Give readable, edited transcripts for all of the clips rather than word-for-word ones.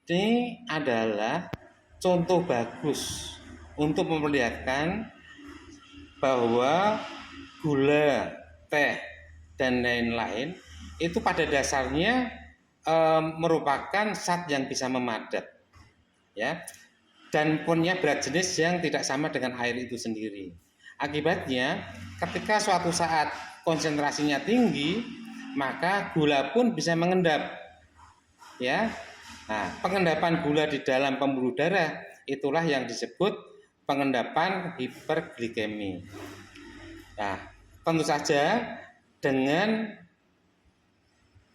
Ini adalah contoh bagus untuk memperlihatkan bahwa gula, teh, dan lain-lain itu pada dasarnya merupakan zat yang bisa memadat, ya, dan punya berat jenis yang tidak sama dengan air itu sendiri. Akibatnya, ketika suatu saat konsentrasinya tinggi, maka gula pun bisa mengendap, ya. Nah, pengendapan gula di dalam pembuluh darah itulah yang disebut pengendapan hiperglikemi. Nah, tentu saja dengan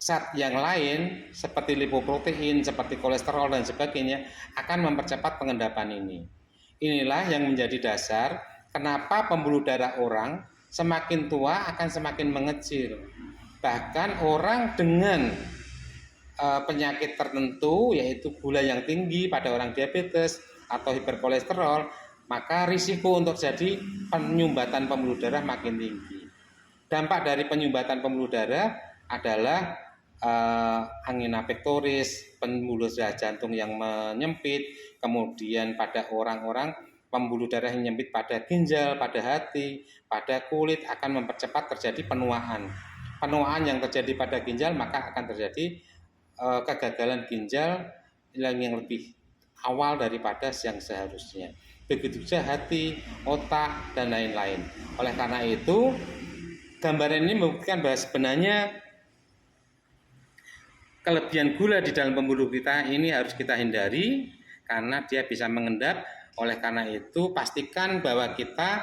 zat yang lain seperti lipoprotein, seperti kolesterol dan sebagainya akan mempercepat pengendapan ini. Inilah yang menjadi dasar kenapa pembuluh darah orang semakin tua akan semakin mengecil. Bahkan orang dengan penyakit tertentu yaitu gula yang tinggi pada orang diabetes atau hiperkolesterol, maka risiko untuk jadi penyumbatan pembuluh darah makin tinggi. Dampak dari penyumbatan pembuluh darah adalah angina pectoris, pembuluh darah jantung yang menyempit, kemudian pada orang-orang pembuluh darah yang menyempit pada ginjal, pada hati, pada kulit akan mempercepat terjadi penuaan. Penuaan yang terjadi pada ginjal maka akan terjadi kegagalan ginjal yang lebih awal daripada yang seharusnya. Begitu juga hati, otak, dan lain-lain. Oleh karena itu, gambaran ini membuktikan bahwa sebenarnya kelebihan gula di dalam pembuluh kita ini harus kita hindari karena dia bisa mengendap. Oleh karena itu, pastikan bahwa kita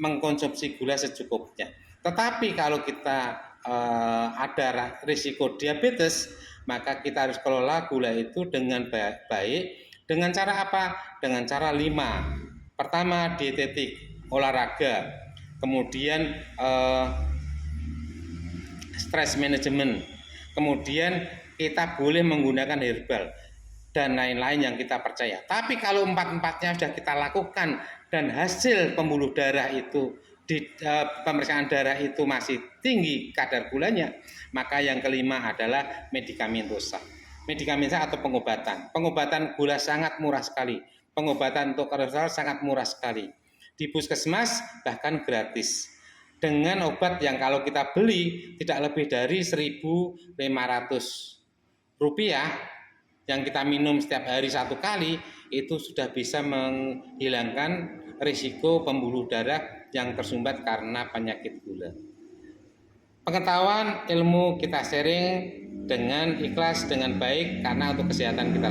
mengkonsumsi gula secukupnya. Tetapi kalau kita ada risiko diabetes, maka kita harus kelola gula itu dengan baik. Dengan cara apa? Dengan cara 5. Pertama, dietetik, olahraga. Kemudian stress management. Kemudian kita boleh menggunakan herbal dan lain-lain yang kita percaya. Tapi kalau 4-empatnya sudah kita lakukan dan hasil pembuluh darah itu di pemeriksaan darah itu masih tinggi kadar gulanya, maka yang kelima adalah medikamentosa. Medikamentosa atau pengobatan. Pengobatan gula sangat murah sekali. Pengobatan untuk kolesterol sangat murah sekali. Di puskesmas bahkan gratis. Dengan obat yang kalau kita beli tidak lebih dari Rp1.500 yang kita minum setiap hari 1 kali, itu sudah bisa menghilangkan risiko pembuluh darah yang tersumbat karena penyakit gula. Pengetahuan ilmu kita sharing dengan ikhlas, dengan baik, karena untuk kesehatan kita.